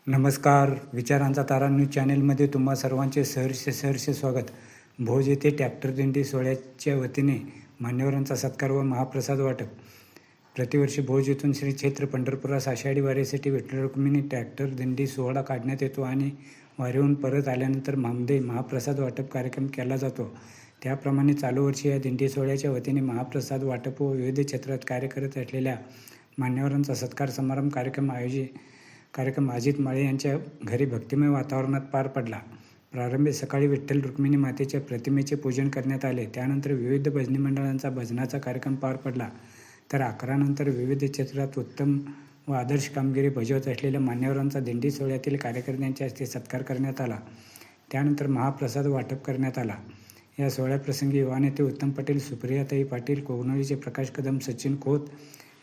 नमस्कार. विचारांचा तारा न्यूज चॅनेलमध्ये तुम्हा सर्वांचे सहर्ष स्वागत. भोज येथे ट्रॅक्टर दिंडी सोहळ्याच्या वतीने मान्यवरांचा सत्कार व महाप्रसाद वाटप. प्रतिवर्षी भोज येथून श्री क्षेत्र पंढरपुरास आषाढी वारीसाठी विठ्ठल रुक्मिणी ट्रॅक्टर दिंडी सोहळा काढण्यात येतो आणि वारीहून परत आल्यानंतर मध्ये महाप्रसाद वाटप कार्यक्रम केला जातो. त्याप्रमाणे चालू वर्षी या दिंडी सोहळ्याच्या वतीने महाप्रसाद वाटप व विविध क्षेत्रात कार्य करत असलेल्या मान्यवरांचा सत्कार समारंभ कार्यक्रम अजित माळे यांच्या घरी भक्तिमय वातावरणात पार पडला. प्रारंभी सकाळी विठ्ठल रुक्मिणी मातेच्या प्रतिमेचे पूजन करण्यात आले. त्यानंतर विविध भजनी मंडळांचा भजनाचा कार्यक्रम पार पडला. तर 11 नंतर विविध क्षेत्रात उत्तम व आदर्श कामगिरी बजावत असलेल्या मान्यवरांचा दिंडी सोहळ्यातील कार्यकर्त्यांच्या हस्ते सत्कार करण्यात आला. त्यानंतर महाप्रसाद वाटप करण्यात आला. या सोहळ्याप्रसंगी युवा नेते उत्तम पटेल, सुप्रियाताई पाटील, कोगनोळीचे प्रकाश कदम, सचिन खोत,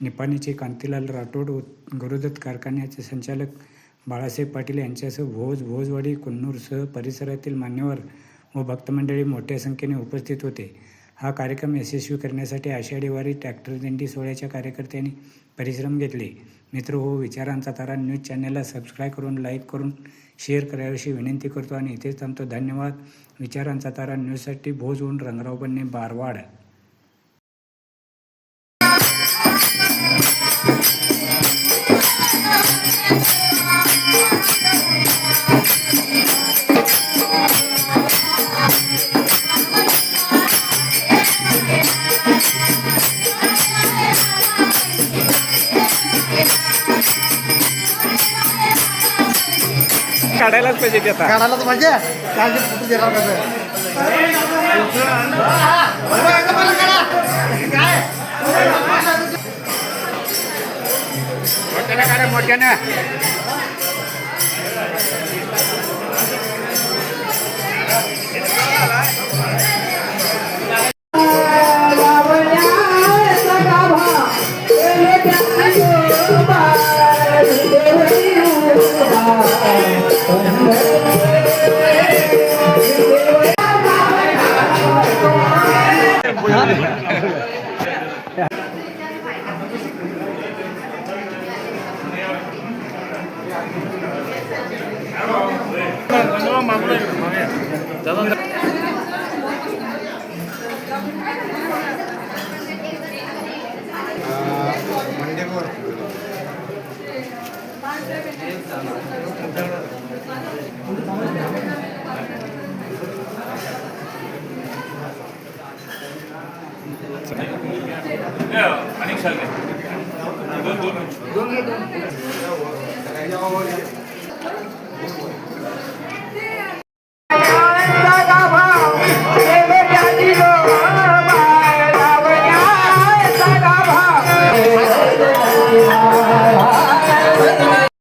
निपाणीचे कांतीलाल राठोड, गुरुदत्त कारखान्याचे संचालक बाळासाहेब पाटील यांच्यासह भोजवाडी, कुन्नूरसह परिसरातील मान्यवर व भक्तमंडळी मोठ्या संख्येने उपस्थित होते. हा कार्यक्रम यशस्वी करण्यासाठी आषाढी वारी ट्रॅक्टर दिंडी सोहळ्याच्या कार्यकर्त्यांनी परिश्रम घेतले. मित्रहो, विचारांचा तारा न्यूज चॅनलला सबस्क्राईब करून, लाईक करून, शेअर करावी विनंती करतो आणि इथेच थांबतो. धन्यवाद. विचारांचा तारा न्यूजसाठी भोजहून रंगराव बन्ने, बारवाड. काढायलाच पाहिजे ते आता. काढायलाच पाहिजे. काय फोटो देणार कसं मोठ्यानं